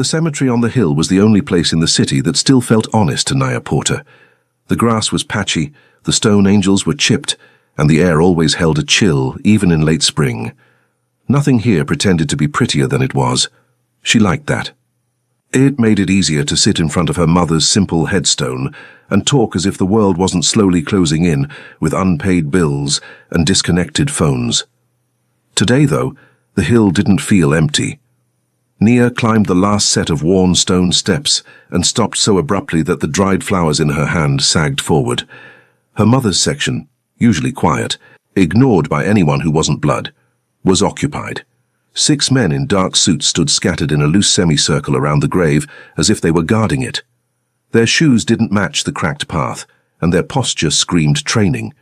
The cemetery on the hill was the only place in the city that still felt honest to Nia Porter. The grass was patchy, the stone angels were chipped, and the air always held a chill, even in late spring. Nothing here pretended to be prettier than it was. She liked that. It made it easier to sit in front of her mother's simple headstone and talk as if the world wasn't slowly closing in with unpaid bills and disconnected phones. Today, though, the hill didn't feel empty. Nia climbed the last set of worn stone steps and stopped so abruptly that the dried flowers in her hand sagged forward. Her mother's section, usually quiet, ignored by anyone who wasn't blood, was occupied. 6 men in dark suits stood scattered in a loose semicircle around the grave as if they were guarding it. Their shoes didn't match the cracked path, and their posture screamed training.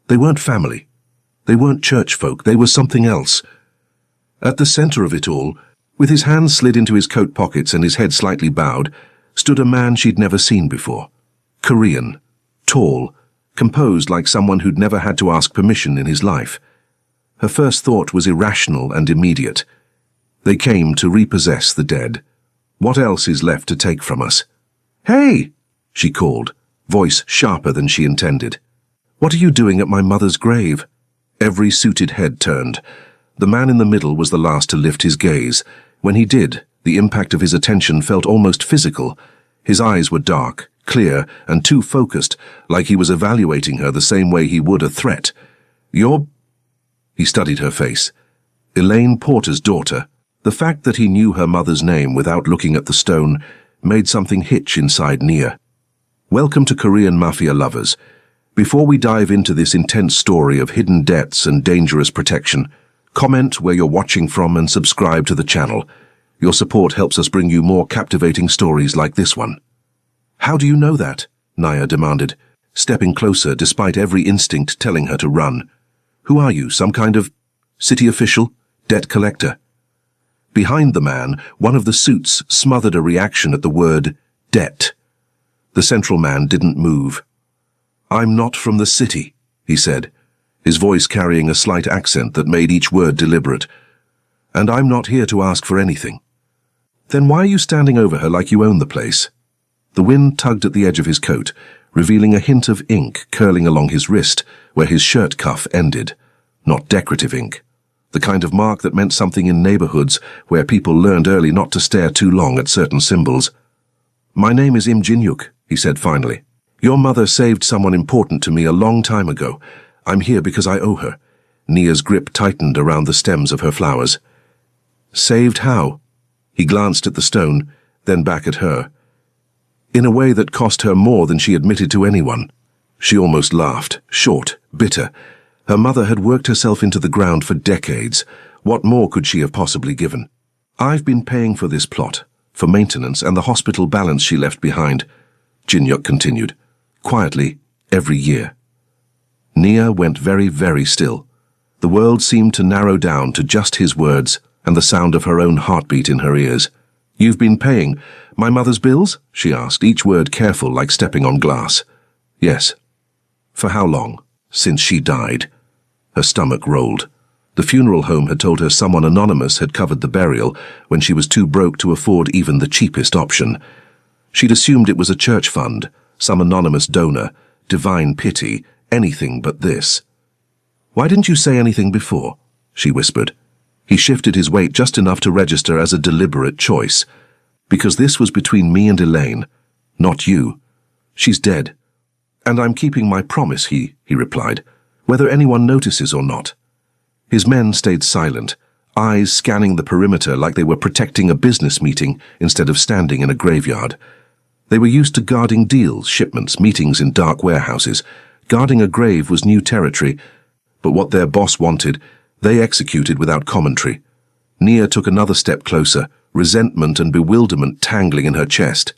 They weren't family. They weren't church folk. They were something else. At the center of it all, with his hands slid into his coat pockets and his head slightly bowed, stood a man she'd never seen before. Korean, tall, composed like someone who'd never had to ask permission in his life. Her first thought was irrational and immediate. They came to repossess the dead. What else is left to take from us? "Hey!" she called, voice sharper than she intended. "What are you doing at my mother's grave?" Every suited head turned. The man in the middle was the last to lift his gaze. When he did, the impact of his attention felt almost physical. His eyes were dark, clear, and too focused, like he was evaluating her the same way he would a threat. "You're—" He studied her face. Elaine Porter's daughter. The fact that he knew her mother's name without looking at the stone made something hitch inside Nia. Welcome to Korean Mafia lovers. Before we dive into this intense story of hidden debts and dangerous protection, comment where you're watching from and subscribe to the channel. Your support helps us bring you more captivating stories like this one. "How do you know that?" Nia demanded, stepping closer despite every instinct telling her to run. "Who are you, some kind of city official? Debt collector?" Behind the man, one of the suits smothered a reaction at the word debt. The central man didn't move. "I'm not from the city," he said, his voice carrying a slight accent that made each word deliberate. "And I'm not here to ask for anything." "Then why are you standing over her like you own the place?" The wind tugged at the edge of his coat, revealing a hint of ink curling along his wrist where his shirt cuff ended. Not decorative ink. The kind of mark that meant something in neighborhoods where people learned early not to stare too long at certain symbols. "My name is Im Jin-yuk," he said finally. "Your mother saved someone important to me a long time ago. I'm here because I owe her." Nia's grip tightened around the stems of her flowers. "Saved how?" He glanced at the stone, then back at her. "In a way that cost her more than she admitted to anyone." She almost laughed, short, bitter. Her mother had worked herself into the ground for decades. What more could she have possibly given? "I've been paying for this plot, for maintenance and the hospital balance she left behind," Jin-yuk continued, quietly, every year. Nia went very, very still. The world seemed to narrow down to just his words and the sound of her own heartbeat in her ears. "You've been paying my mother's bills?" she asked, each word careful like stepping on glass. "Yes." "For how long?" "Since she died." Her stomach rolled. The funeral home had told her someone anonymous had covered the burial when she was too broke to afford even the cheapest option. She'd assumed it was a church fund, some anonymous donor, divine pity, anything but this. "Why didn't you say anything before?" she whispered. He shifted his weight just enough to register as a deliberate choice. "Because this was between me and Elaine, not you. She's dead. And I'm keeping my promise," he replied, "whether anyone notices or not." His men stayed silent, eyes scanning the perimeter like they were protecting a business meeting instead of standing in a graveyard. They were used to guarding deals, shipments, meetings in dark warehouses. Guarding a grave was new territory, but what their boss wanted, they executed without commentary. Nia took another step closer, resentment and bewilderment tangling in her chest.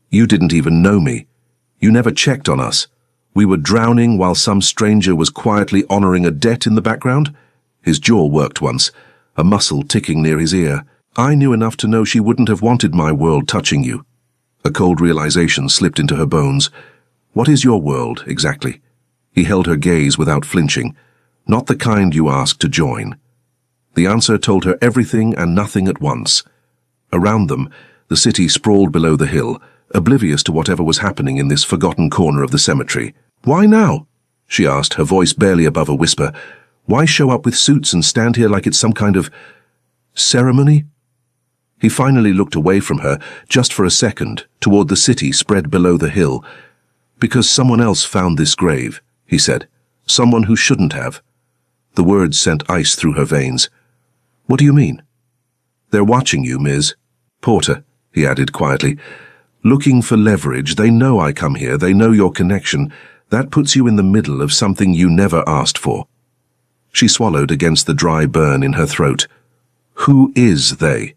"You didn't even know me. You never checked on us. We were drowning while some stranger was quietly honoring a debt in the background?" His jaw worked once, a muscle ticking near his ear. "I knew enough to know she wouldn't have wanted my world touching you." A cold realization slipped into her bones. "What is your world, exactly?" He held her gaze without flinching. "Not the kind you ask to join." The answer told her everything and nothing at once. Around them, The city sprawled below the hill, oblivious to whatever was happening in this forgotten corner of the cemetery. "Why now?" she asked, her voice barely above a whisper. "Why show up with suits and stand here like it's some kind of ceremony?" He finally looked away from her, just for a second, toward the city spread below the hill. "Because someone else found this grave," he said. "Someone who shouldn't have." The words sent ice through her veins. "What do you mean?" "They're watching you, Ms. Porter," he added quietly. "Looking for leverage. They know I come here. They know your connection. That puts you in the middle of something you never asked for." She swallowed against the dry burn in her throat. "Who is they?"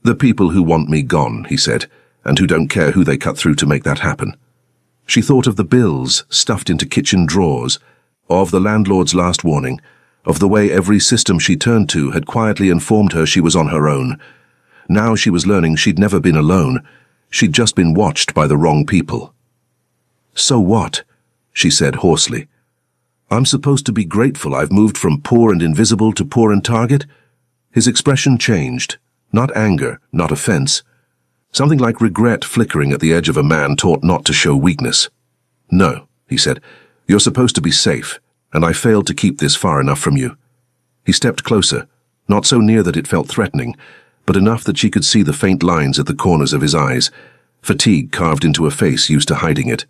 "The people who want me gone," he said, "and who don't care who they cut through to make that happen." She thought of the bills stuffed into kitchen drawers, of the landlord's last warning, of the way every system she turned to had quietly informed her she was on her own. Now she was learning she'd never been alone. She'd just been watched by the wrong people. "So what?" she said hoarsely. "I'm supposed to be grateful I've moved from poor and invisible to poor and target?" His expression changed. Not anger, not offense. Something like regret flickering at the edge of a man taught not to show weakness. "No," he said. "You're supposed to be safe, and I failed to keep this far enough from you." He stepped closer, not so near that it felt threatening, but enough that she could see the faint lines at the corners of his eyes, fatigue carved into a face used to hiding it.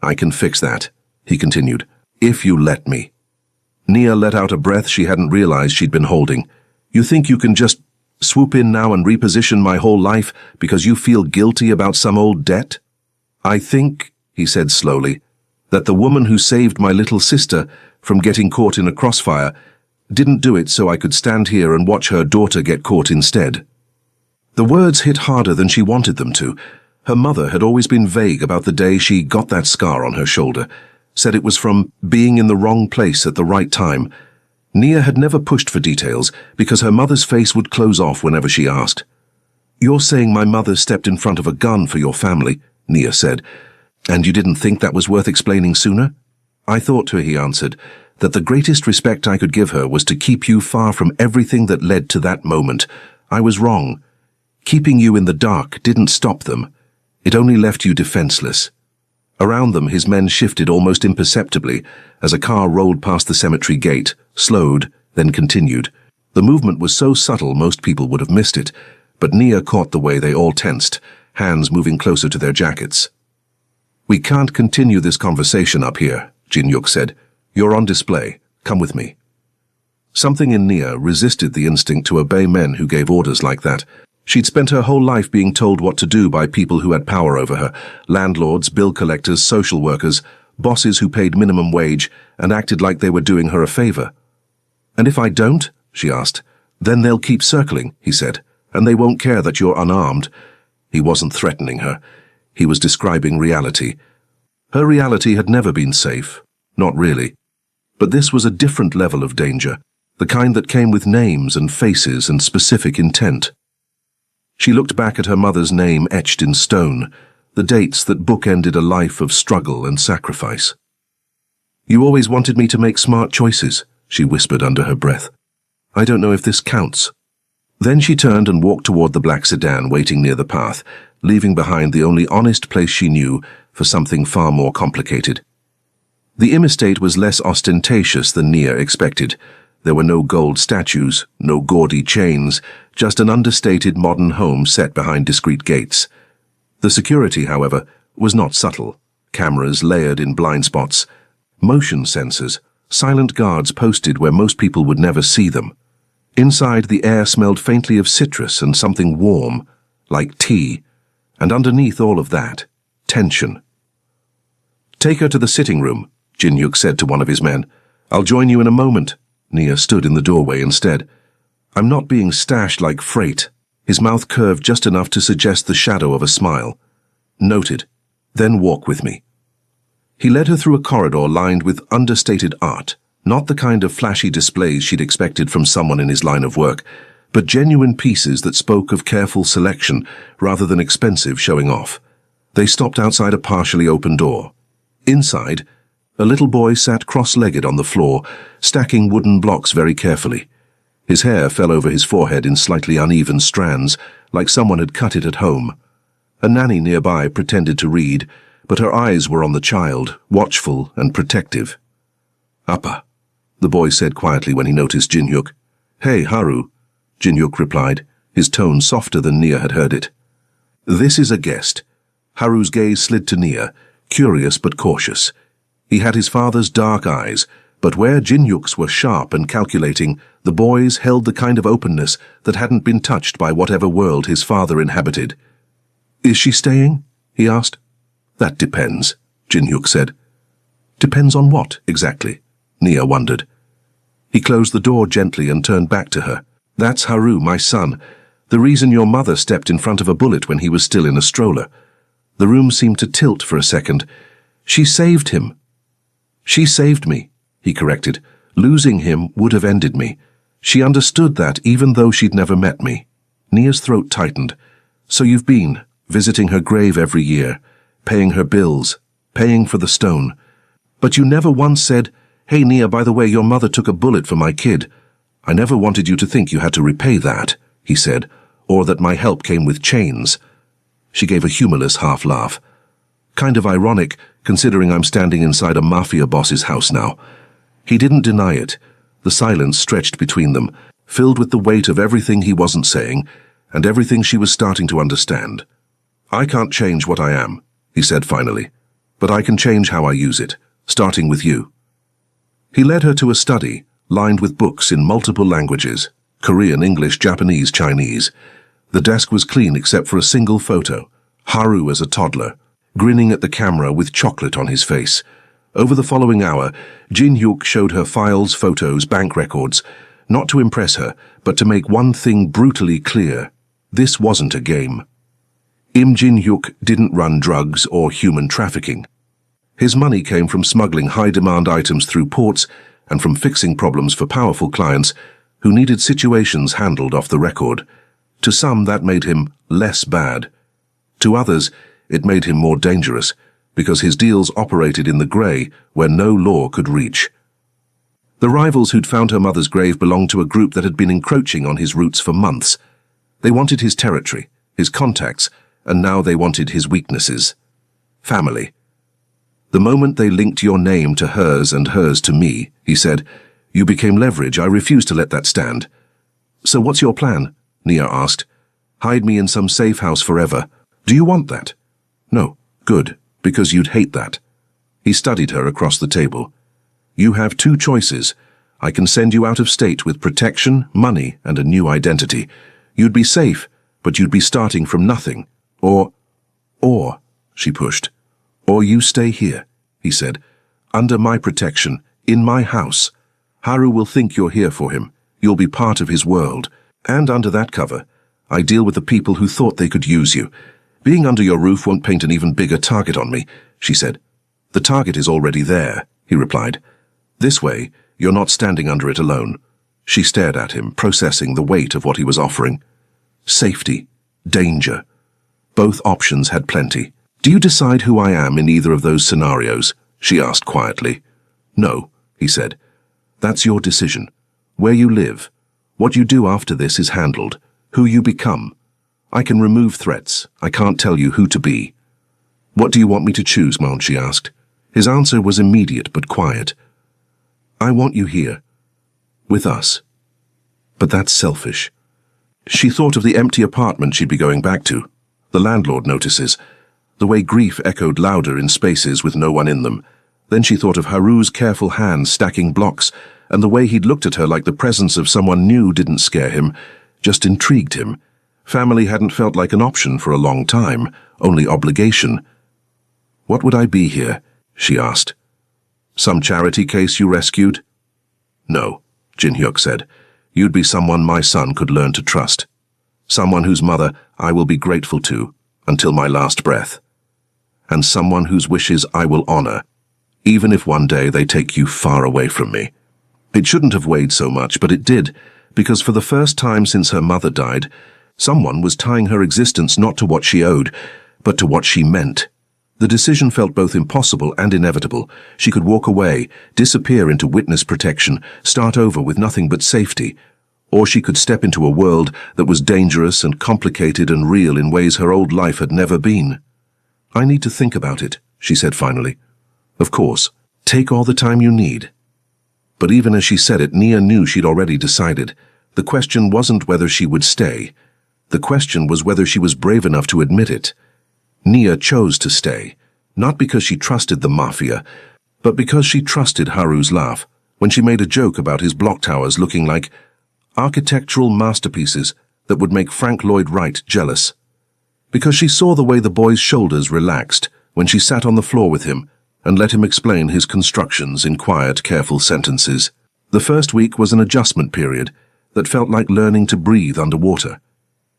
"I can fix that," he continued, "if you let me." Nia let out a breath she hadn't realized she'd been holding. "You think you can just swoop in now and reposition my whole life because you feel guilty about some old debt?" "I think," he said slowly, "that the woman who saved my little sister from getting caught in a crossfire didn't do it so I could stand here and watch her daughter get caught instead." The words hit harder than she wanted them to. Her mother had always been vague about the day she got that scar on her shoulder, said it was from being in the wrong place at the right time. Nia had never pushed for details because her mother's face would close off whenever she asked. "You're saying my mother stepped in front of a gun for your family," Nia said, "and you didn't think that was worth explaining sooner?" "I thought," he answered, "that the greatest respect I could give her was to keep you far from everything that led to that moment. I was wrong. Keeping you in the dark didn't stop them. It only left you defenseless." Around them, his men shifted almost imperceptibly as a car rolled past the cemetery gate, slowed, then continued. The movement was so subtle most people would have missed it, but Nia caught the way they all tensed, hands moving closer to their jackets. "We can't continue this conversation up here," Jin-Yuk said. "You're on display. Come with me." Something in Nia resisted the instinct to obey men who gave orders like that. She'd spent her whole life being told what to do by people who had power over her, landlords, bill collectors, social workers, bosses who paid minimum wage and acted like they were doing her a favor. "And if I don't?" she asked. "Then they'll keep circling," he said, "and they won't care that you're unarmed." He wasn't threatening her. He was describing reality. Her reality had never been safe. Not really. But this was a different level of danger, the kind that came with names and faces and specific intent. She looked back at her mother's name etched in stone, the dates that bookended a life of struggle and sacrifice. "You always wanted me to make smart choices," she whispered under her breath. "I don't know if this counts." Then she turned and walked toward the black sedan waiting near the path, leaving behind the only honest place she knew for something far more complicated. The Im estate was less ostentatious than Nia expected. There were no gold statues, no gaudy chains, just an understated modern home set behind discreet gates. The security, however, was not subtle. Cameras layered in blind spots, motion sensors, silent guards posted where most people would never see them. Inside, the air smelled faintly of citrus and something warm, like tea, and underneath all of that, tension. "Take her to the sitting room," Jin-Yuk said to one of his men. "I'll join you in a moment." Nia stood in the doorway instead. "I'm not being stashed like freight." His mouth curved just enough to suggest the shadow of a smile. "Noted. Then walk with me." He led her through a corridor lined with understated art, not the kind of flashy displays she'd expected from someone in his line of work, but genuine pieces that spoke of careful selection rather than expensive showing off. They stopped outside a partially open door. Inside, a little boy sat cross-legged on the floor, stacking wooden blocks very carefully. His hair fell over his forehead in slightly uneven strands, like someone had cut it at home. A nanny nearby pretended to read, but her eyes were on the child, watchful and protective. "Appa," the boy said quietly when he noticed Jin-hyuk. "Hey, Haru," Jin-hyuk replied, his tone softer than Nia had heard it. "This is a guest." Haru's gaze slid to Nia, curious but cautious. He had his father's dark eyes, but where Jin-hyuk's were sharp and calculating, the boy's held the kind of openness that hadn't been touched by whatever world his father inhabited. "Is she staying?" he asked. "That depends," Jin-hyuk said. "Depends on what, exactly?" Nia wondered. He closed the door gently and turned back to her. "That's Haru, my son. The reason your mother stepped in front of a bullet when he was still in a stroller." The room seemed to tilt for a second. "She saved him." "She saved me," he corrected. "Losing him would have ended me. She understood that even though she'd never met me." Nia's throat tightened. "So you've been visiting her grave every year, paying her bills, paying for the stone. But you never once said, 'Hey Nia, by the way, your mother took a bullet for my kid. I never wanted you to think you had to repay that,' he said, 'or that my help came with chains.'" She gave a humorless half-laugh. "Kind of ironic, considering I'm standing inside a Mafia boss's house now." He didn't deny it. The silence stretched between them, filled with the weight of everything he wasn't saying, and everything she was starting to understand. "I can't change what I am," he said finally, "but I can change how I use it, starting with you." He led her to a study, lined with books in multiple languages, Korean, English, Japanese, Chinese. The desk was clean except for a single photo, Haru as a toddler, grinning at the camera with chocolate on his face. Over the following hour, Jin-hyuk showed her files, photos, bank records, not to impress her, but to make one thing brutally clear. This wasn't a game. Im Jin-hyuk didn't run drugs or human trafficking. His money came from smuggling high-demand items through ports and from fixing problems for powerful clients who needed situations handled off the record. To some, that made him less bad. To others, it made him more dangerous, because his deals operated in the grey where no law could reach. The rivals who'd found her mother's grave belonged to a group that had been encroaching on his routes for months. They wanted his territory, his contacts, and now they wanted his weaknesses. Family. "The moment they linked your name to hers and hers to me," he said, "you became leverage. I refuse to let that stand." "So what's your plan?" Nia asked. "Hide me in some safe house forever. Do you want that?" "No. Good, because you'd hate that." He studied her across the table. "You have two choices. I can send you out of state with protection, money, and a new identity. You'd be safe, but you'd be starting from nothing. Or, she pushed. "Or you stay here," he said, "under my protection, in my house. Haru will think you're here for him. You'll be part of his world. And under that cover, I deal with the people who thought they could use you. Being under your roof won't paint an even bigger target on me," she said. "The target is already there," he replied. "This way, you're not standing under it alone." She stared at him, processing the weight of what he was offering. Safety, danger. Both options had plenty. "Do you decide who I am in either of those scenarios?" she asked quietly. "No," he said. "That's your decision. Where you live. What you do after this is handled. Who you become. I can remove threats. I can't tell you who to be." "What do you want me to choose, Mount?" she asked. His answer was immediate but quiet. "I want you here. With us." But that's selfish. She thought of the empty apartment she'd be going back to, the landlord notices, the way grief echoed louder in spaces with no one in them. Then she thought of Haru's careful hands stacking blocks, and the way he'd looked at her like the presence of someone new didn't scare him, just intrigued him. Family hadn't felt like an option for a long time, only obligation. "What would I be here?" she asked. "Some charity case you rescued?" "No," Jin-hyuk said. "You'd be someone my son could learn to trust. Someone whose mother I will be grateful to until my last breath. And someone whose wishes I will honor, even if one day they take you far away from me." It shouldn't have weighed so much, but it did, because for the first time since her mother died, someone was tying her existence not to what she owed, but to what she meant. The decision felt both impossible and inevitable. She could walk away, disappear into witness protection, start over with nothing but safety, Or she could step into a world that was dangerous and complicated and real in ways her old life had never been. "I need to think about it," she said finally. "Of course, take all the time you need." But even as she said it, Nia knew she'd already decided. The question wasn't whether she would stay. The question was whether she was brave enough to admit it. Nia chose to stay, not because she trusted the Mafia, but because she trusted Haru's laugh when she made a joke about his block towers looking like architectural masterpieces that would make Frank Lloyd Wright jealous. Because she saw the way the boy's shoulders relaxed when she sat on the floor with him and let him explain his constructions in quiet, careful sentences. The first week was an adjustment period that felt like learning to breathe underwater.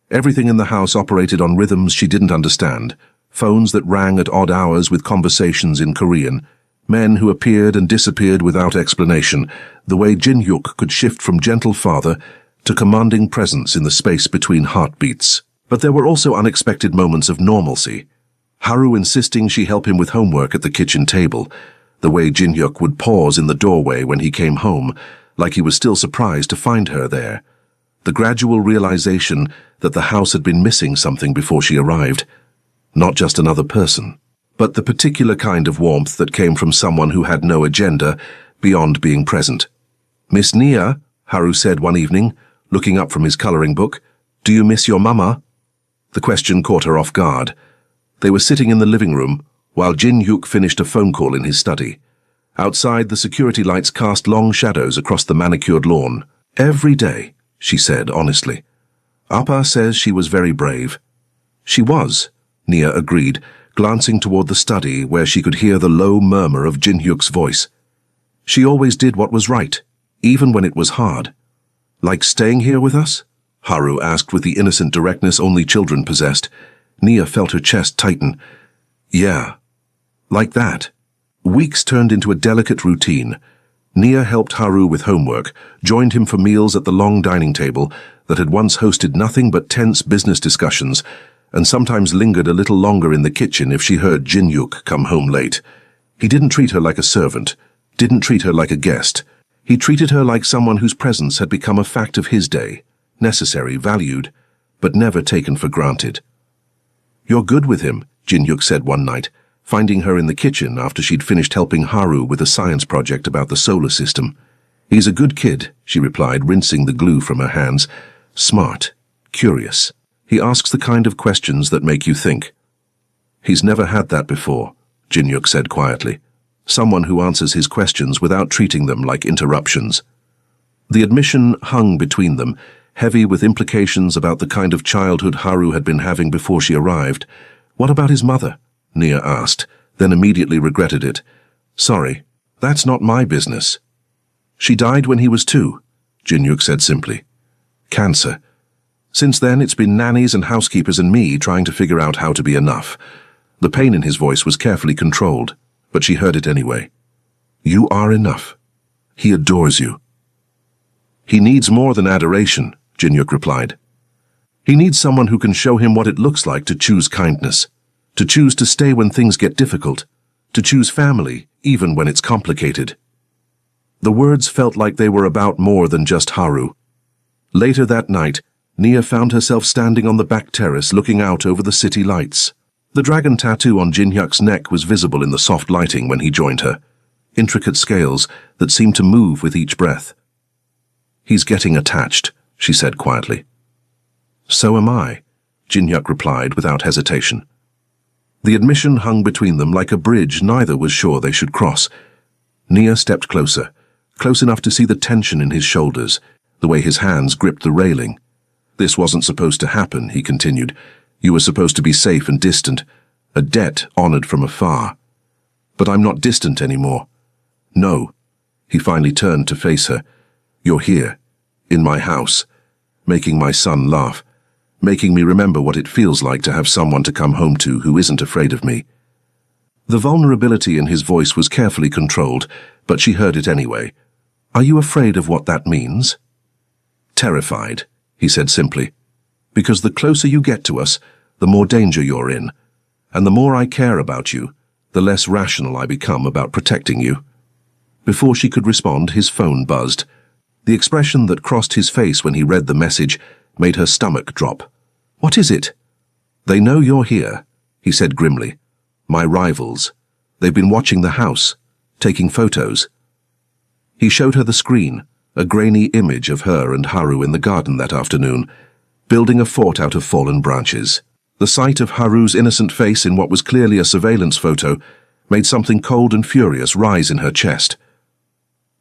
Everything in the house operated on rhythms she didn't understand, phones that rang at odd hours with conversations in Korean, men who appeared and disappeared without explanation, the way Jin-hyuk could shift from gentle father to commanding presence in the space between heartbeats. But there were also unexpected moments of normalcy. Haru insisting she help him with homework at the kitchen table, the way Jin-hyuk would pause in the doorway when he came home, like he was still surprised to find her there. The gradual realization that the house had been missing something before she arrived. Not just another person, but the particular kind of warmth that came from someone who had no agenda beyond being present. "Miss Nia," Haru said one evening, looking up from his coloring book, "do you miss your mama?" The question caught her off guard. They were sitting in the living room while Jin-hyuk finished a phone call in his study. Outside, the security lights cast long shadows across the manicured lawn. "Every day," she said honestly. "Appa says she was very brave." "She was," Nia agreed, glancing toward the study where she could hear the low murmur of Jin-hyuk's voice. "She always did what was right, even when it was hard." "Like staying here with us?" Haru asked with the innocent directness only children possessed. Nia felt her chest tighten. "Yeah, like that." Weeks turned into a delicate routine. Nia helped Haru with homework, joined him for meals at the long dining table that had once hosted nothing but tense business discussions, and sometimes lingered a little longer in the kitchen if she heard Jin-hyuk come home late. He didn't treat her like a servant, didn't treat her like a guest. He treated her like someone whose presence had become a fact of his day, necessary, valued, but never taken for granted. "You're good with him," Jin-hyuk said one night, finding her in the kitchen after she'd finished helping Haru with a science project about the solar system. "He's a good kid," she replied, rinsing the glue from her hands. "Smart, curious. He asks the kind of questions that make you think." "He's never had that before," Jin-hyuk said quietly. "Someone who answers his questions without treating them like interruptions." The admission hung between them, heavy with implications about the kind of childhood Haru had been having before she arrived. "What about his mother?" Nia asked, then immediately regretted it. "Sorry, that's not my business." "She died when he was 2, Jin-hyuk said simply. "Cancer. Since then, it's been nannies and housekeepers and me trying to figure out how to be enough." The pain in his voice was carefully controlled, but she heard it anyway. "You are enough. He adores you." "He needs more than adoration," Jin-hyuk replied. "He needs someone who can show him what it looks like to choose kindness, to choose to stay when things get difficult, to choose family even when it's complicated." The words felt like they were about more than just Haru. Later that night, Nia found herself standing on the back terrace looking out over the city lights. The dragon tattoo on Jin-hyuk's neck was visible in the soft lighting when he joined her, intricate scales that seemed to move with each breath. "He's getting attached," she said quietly. "So am I," Jin-hyuk replied without hesitation. The admission hung between them like a bridge neither was sure they should cross. Nia stepped closer, close enough to see the tension in his shoulders, the way his hands gripped the railing. "This wasn't supposed to happen," he continued. "You were supposed to be safe and distant, a debt honored from afar. But I'm not distant anymore. No." He finally turned to face her. "You're here, in my house, making my son laugh, making me remember what it feels like to have someone to come home to who isn't afraid of me." The vulnerability in his voice was carefully controlled, but she heard it anyway. "Are you afraid of what that means?" "Terrified," he said simply. "Because the closer you get to us, the more danger you're in. And the more I care about you, the less rational I become about protecting you." Before she could respond, his phone buzzed. The expression that crossed his face when he read the message made her stomach drop. "What is it?" "They know you're here," he said grimly. "My rivals. They've been watching the house, taking photos." He showed her the screen, a grainy image of her and Haru in the garden that afternoon, building a fort out of fallen branches. The sight of Haru's innocent face in what was clearly a surveillance photo made something cold and furious rise in her chest.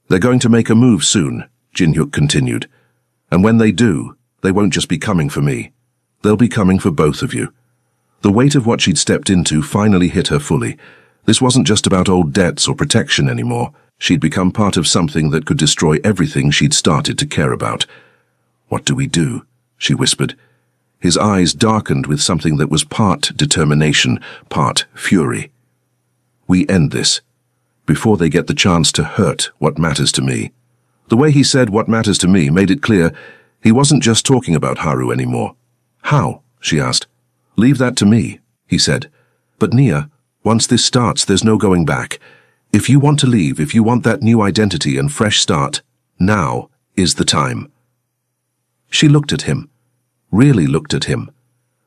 "They're going to make a move soon," Jin-hyuk continued. "And when they do, they won't just be coming for me. They'll be coming for both of you." The weight of what she'd stepped into finally hit her fully. This wasn't just about old debts or protection anymore. She'd become part of something that could destroy everything she'd started to care about. "What do we do?" she whispered. His eyes darkened with something that was part determination, part fury. "We end this, before they get the chance to hurt what matters to me." The way he said "what matters to me" made it clear he wasn't just talking about Haru anymore. "How?" she asked. "Leave that to me," he said. "But Nia, once this starts, there's no going back. If you want to leave, if you want that new identity and fresh start, now is the time." She looked at him, really looked at him.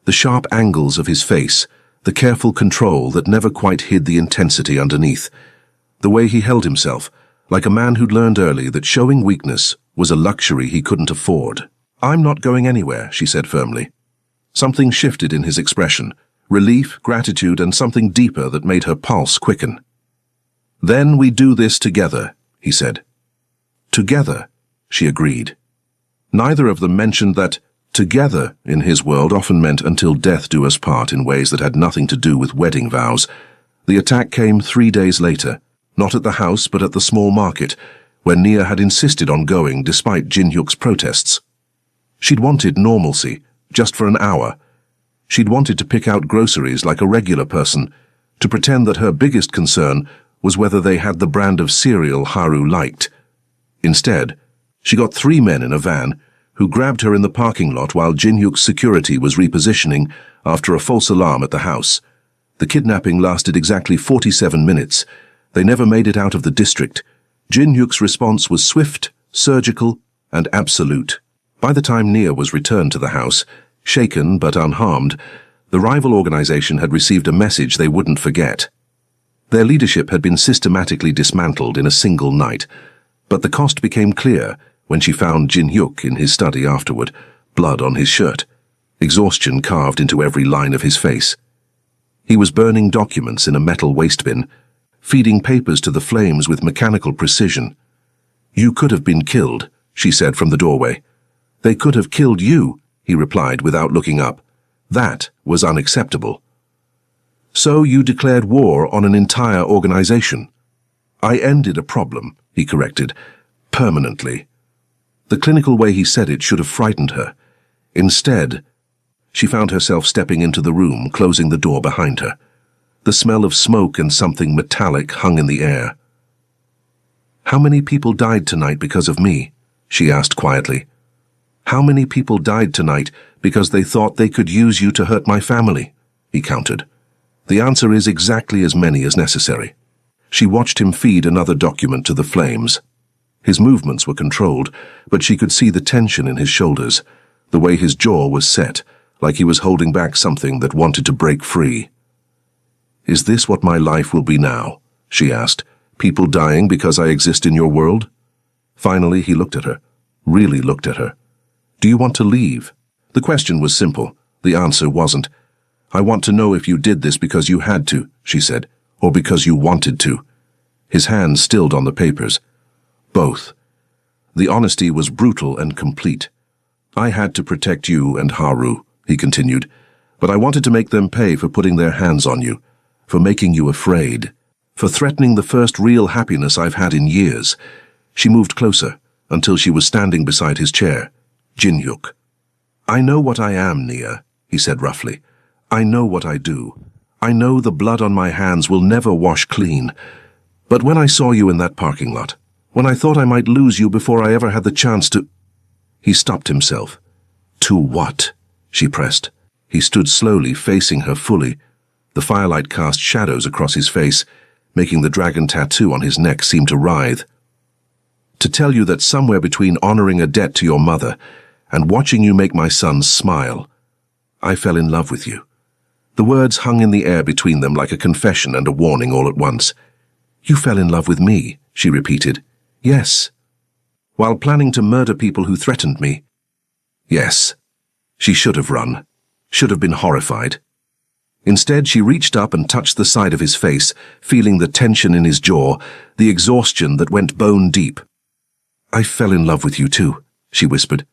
The sharp angles of his face, the careful control that never quite hid the intensity underneath. The way he held himself, like a man who'd learned early that showing weakness was a luxury he couldn't afford. "I'm not going anywhere," she said firmly. Something shifted in his expression, relief, gratitude, and something deeper that made her pulse quicken. "Then we do this together," he said. "Together," she agreed. Neither of them mentioned that together in his world often meant until death do us part in ways that had nothing to do with wedding vows. The attack came 3 days later, not at the house but at the small market, where Nia had insisted on going despite Jin-hyuk's protests. She'd wanted normalcy, just for an hour. She'd wanted to pick out groceries like a regular person, to pretend that her biggest concern was whether they had the brand of cereal Haru liked. Instead, she got 3 men in a van who grabbed her in the parking lot while Jin-hyuk's security was repositioning after a false alarm at the house. The kidnapping lasted exactly 47 minutes. They never made it out of the district. Jin-hyuk's response was swift, surgical, and absolute. By the time Nia was returned to the house, shaken but unharmed, the rival organization had received a message they wouldn't forget. Their leadership had been systematically dismantled in a single night, but the cost became clear when she found Jin-hyuk in his study afterward, blood on his shirt, exhaustion carved into every line of his face. He was burning documents in a metal waste bin, feeding papers to the flames with mechanical precision. "You could have been killed," she said from the doorway. "They could have killed you," he replied without looking up. That was unacceptable. "So you declared war on an entire organization." "I ended a problem," he corrected, "permanently." The clinical way he said it should have frightened her. Instead, she found herself stepping into the room, closing the door behind her. The smell of smoke and something metallic hung in the air. "How many people died tonight because of me?" she asked quietly. "How many people died tonight because they thought they could use you to hurt my family?" he countered. "The answer is exactly as many as necessary." She watched him feed another document to the flames. His movements were controlled, but she could see the tension in his shoulders, the way his jaw was set, like he was holding back something that wanted to break free. "Is this what my life will be now?" she asked. "People dying because I exist in your world?" Finally, he looked at her, really looked at her. "Do you want to leave?" The question was simple. The answer wasn't. "I want to know if you did this because you had to," she said, "or because you wanted to." His hand stilled on the papers. "Both." The honesty was brutal and complete. "I had to protect you and Haru," he continued, "but I wanted to make them pay for putting their hands on you, for making you afraid, for threatening the first real happiness I've had in years." She moved closer, until she was standing beside his chair. "Jin-hyuk." "I know what I am, Nia," he said roughly. "I know what I do. I know the blood on my hands will never wash clean. But when I saw you in that parking lot, when I thought I might lose you before I ever had the chance to—" He stopped himself. "To what?" she pressed. He stood slowly, facing her fully. The firelight cast shadows across his face, making the dragon tattoo on his neck seem to writhe. To tell you that somewhere between honoring a debt to your mother and watching you make my son smile, I fell in love with you." The words hung in the air between them like a confession and a warning all at once. "You fell in love with me," she repeated. "Yes." "While planning to murder people who threatened me?" "Yes." She should have run, should have been horrified. Instead, she reached up and touched the side of his face, feeling the tension in his jaw, the exhaustion that went bone deep. "I fell in love with you too," she whispered,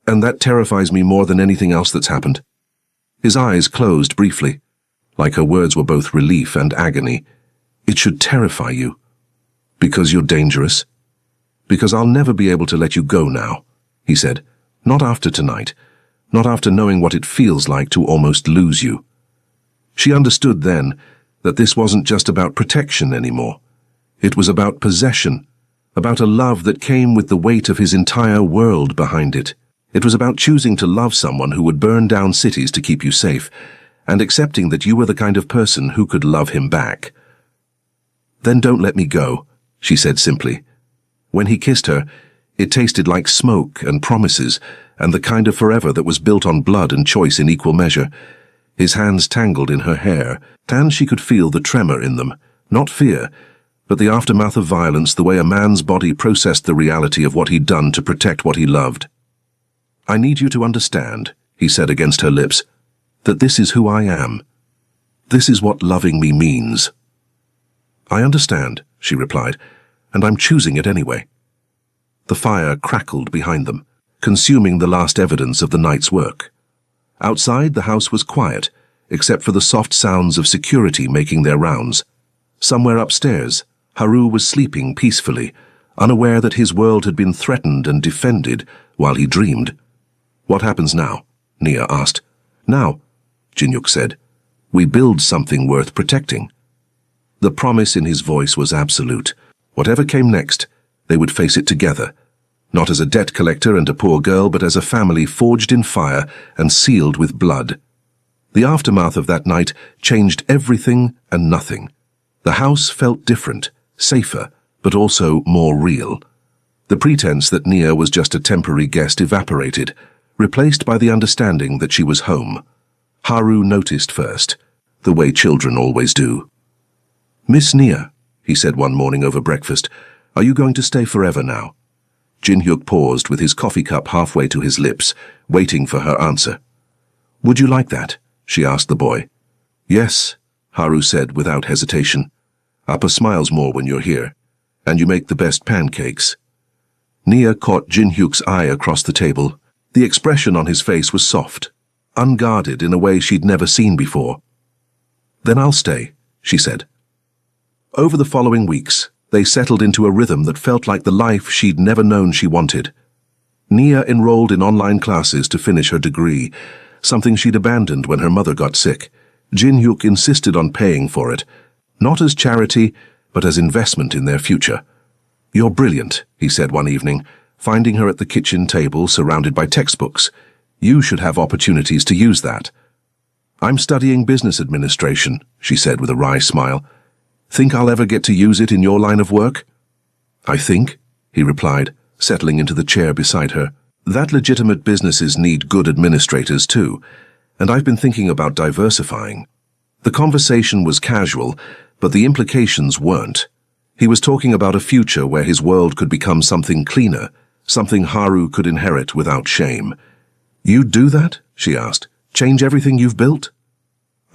"and that terrifies me more than anything else that's happened." His eyes closed briefly, like her words were both relief and agony. "It should terrify you. Because you're dangerous. Because I'll never be able to let you go now," he said. "Not after tonight. Not after knowing what it feels like to almost lose you." She understood then that this wasn't just about protection anymore. It was about possession, about a love that came with the weight of his entire world behind it. It was about choosing to love someone who would burn down cities to keep you safe, and accepting that you were the kind of person who could love him back. "Then don't let me go," she said simply. When he kissed her, it tasted like smoke and promises, and the kind of forever that was built on blood and choice in equal measure. His hands tangled in her hair, and she could feel the tremor in them, not fear, but the aftermath of violence, the way a man's body processed the reality of what he'd done to protect what he loved. "I need you to understand," he said against her lips, "that this is who I am. This is what loving me means." "I understand," she replied, "and I'm choosing it anyway." The fire crackled behind them, consuming the last evidence of the night's work. Outside, the house was quiet, except for the soft sounds of security making their rounds. Somewhere upstairs, Haru was sleeping peacefully, unaware that his world had been threatened and defended while he dreamed. "What happens now?" Nia asked. "Now," Jinyuk said, "we build something worth protecting." The promise in his voice was absolute. Whatever came next, they would face it together, not as a debt collector and a poor girl, but as a family forged in fire and sealed with blood. The aftermath of that night changed everything and nothing. The house felt different, safer, but also more real. The pretense that Nia was just a temporary guest evaporated, replaced by the understanding that she was home. Haru noticed first, the way children always do. "Miss Nia," he said one morning over breakfast, "are you going to stay forever now?" Jin-hyuk paused with his coffee cup halfway to his lips, waiting for her answer. "Would you like that?" she asked the boy. "Yes," Haru said without hesitation. "Appa smiles more when you're here, and you make the best pancakes." Nia caught Jin-hyuk's eye across the table. The expression on his face was soft, unguarded in a way she'd never seen before. "Then I'll stay," she said. Over the following weeks, they settled into a rhythm that felt like the life she'd never known she wanted. Nia enrolled in online classes to finish her degree, something she'd abandoned when her mother got sick. Jin-hyuk insisted on paying for it, not as charity, but as investment in their future. "You're brilliant," he said one evening, finding her at the kitchen table surrounded by textbooks. "You should have opportunities to use that." "I'm studying business administration," she said with a wry smile. "Think I'll ever get to use it in your line of work?" "I think," he replied, settling into the chair beside her, "that legitimate businesses need good administrators too, and I've been thinking about diversifying." The conversation was casual, but the implications weren't. He was talking about a future where his world could become something cleaner, something Haru could inherit without shame. "You'd do that?" she asked. "Change everything you've built?"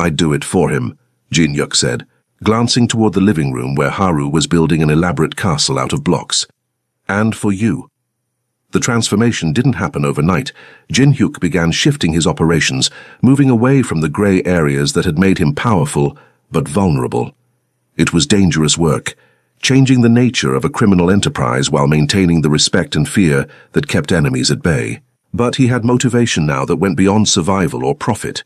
"I'd do it for him," Jin-hyuk said, glancing toward the living room where Haru was building an elaborate castle out of blocks. "And for you." The transformation didn't happen overnight. Jin-hyuk began shifting his operations, moving away from the gray areas that had made him powerful but vulnerable. It was dangerous work, changing the nature of a criminal enterprise while maintaining the respect and fear that kept enemies at bay. But he had motivation now that went beyond survival or profit.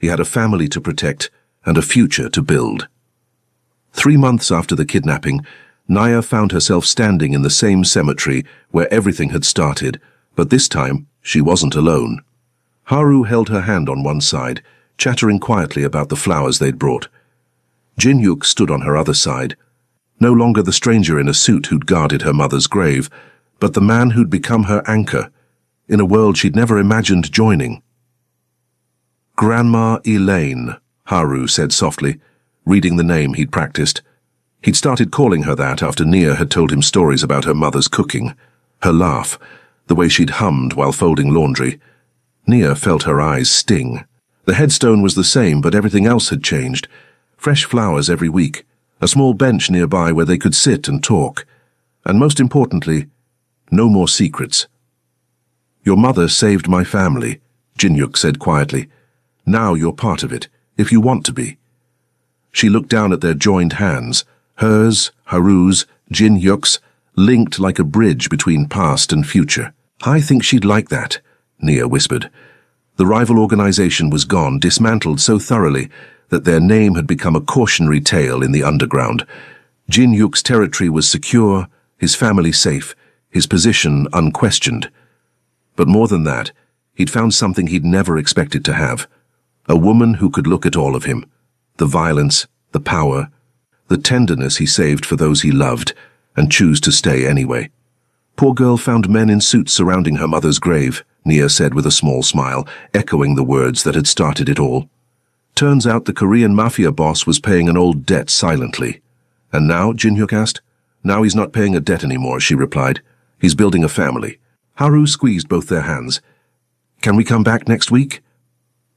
He had a family to protect and a future to build. 3 months after the kidnapping, Nia found herself standing in the same cemetery where everything had started, but this time she wasn't alone. Haru held her hand on one side, chattering quietly about the flowers they'd brought. Jin-hyuk stood on her other side, no longer the stranger in a suit who'd guarded her mother's grave, but the man who'd become her anchor, in a world she'd never imagined joining. "Grandma Elaine," Haru said softly, reading the name he'd practiced. He'd started calling her that after Nia had told him stories about her mother's cooking, her laugh, the way she'd hummed while folding laundry. Nia felt her eyes sting. The headstone was the same, but everything else had changed. Fresh flowers every week, a small bench nearby where they could sit and talk, and most importantly, no more secrets. "Your mother saved my family," Jinyuk said quietly. "Now you're part of it, if you want to be." She looked down at their joined hands, hers, Haru's, Jinyuk's, linked like a bridge between past and future. "I think she'd like that," Nia whispered. The rival organization was gone, dismantled so thoroughly that their name had become a cautionary tale in the underground. Jinyuk's territory was secure, his family safe, his position unquestioned. But more than that, he'd found something he'd never expected to have. A woman who could look at all of him. The violence, the power, the tenderness he saved for those he loved, and choose to stay anyway. "Poor girl found men in suits surrounding her mother's grave," Nia said with a small smile, echoing the words that had started it all. "Turns out the Korean Mafia boss was paying an old debt silently." "And now?" Jinyuk asked. "Now he's not paying a debt anymore," she replied. "He's building a family." Haru squeezed both their hands. "Can we come back next week?"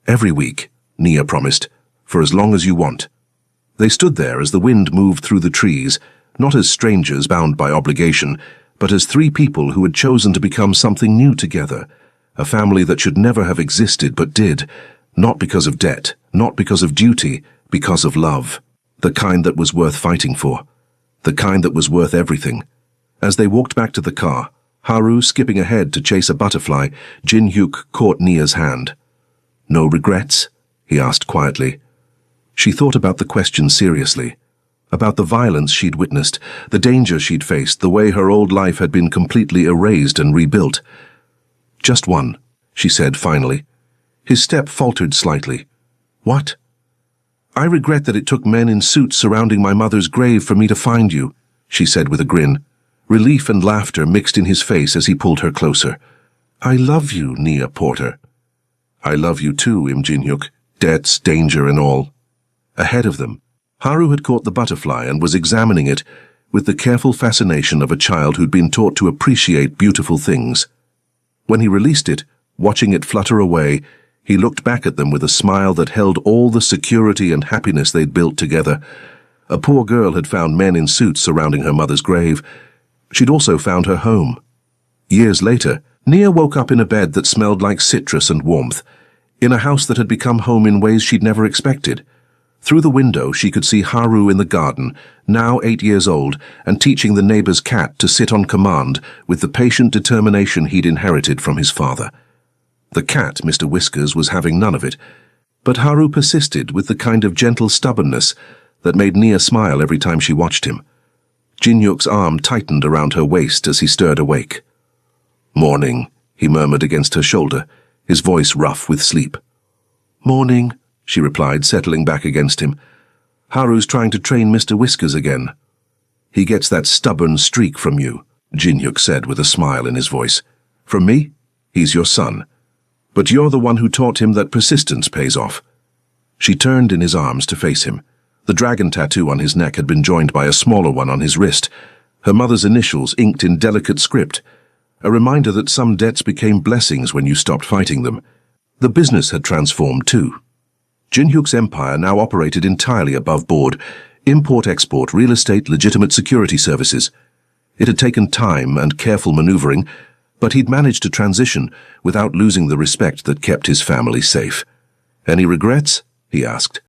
"Every week," Nia promised, "for as long as you want." They stood there as the wind moved through the trees, not as strangers bound by obligation, but as three people who had chosen to become something new together, a family that should never have existed but did, not because of debt, not because of duty, because of love, the kind that was worth fighting for, the kind that was worth everything. As they walked back to the car, Haru skipping ahead to chase a butterfly, Jinyuk caught Nia's hand. "No regrets?" he asked quietly. She thought about the question seriously, about the violence she'd witnessed, the danger she'd faced, the way her old life had been completely erased and rebuilt. "Just one," she said finally. His step faltered slightly. "What?" "I regret that it took men in suits surrounding my mother's grave for me to find you," she said with a grin. Relief and laughter mixed in his face as he pulled her closer. "I love you, Nia Porter." "I love you too, Im Jinyuk, debts, danger and all." Ahead of them, Haru had caught the butterfly and was examining it with the careful fascination of a child who'd been taught to appreciate beautiful things. When he released it, watching it flutter away, he looked back at them with a smile that held all the security and happiness they'd built together. A poor girl had found men in suits surrounding her mother's grave. She'd also found her home. Years later, Nia woke up in a bed that smelled like citrus and warmth, in a house that had become home in ways she'd never expected. Through the window, she could see Haru in the garden, now 8 years old, and teaching the neighbor's cat to sit on command with the patient determination he'd inherited from his father. The cat, Mr. Whiskers, was having none of it, but Haru persisted with the kind of gentle stubbornness that made Nia smile every time she watched him. Jinyuk's arm tightened around her waist as he stirred awake. "Morning," he murmured against her shoulder, his voice rough with sleep. "Morning," she replied, settling back against him. "Haru's trying to train Mr. Whiskers again." "He gets that stubborn streak from you," Jinyuk said with a smile in his voice. "From me? He's your son. But you're the one who taught him that persistence pays off." She turned in his arms to face him. The dragon tattoo on his neck had been joined by a smaller one on his wrist, her mother's initials inked in delicate script, a reminder that some debts became blessings when you stopped fighting them. The business had transformed too. Jinyuk's empire now operated entirely above board, import-export, real estate, legitimate security services. It had taken time and careful maneuvering, but he'd managed to transition without losing the respect that kept his family safe. "Any regrets?" he asked.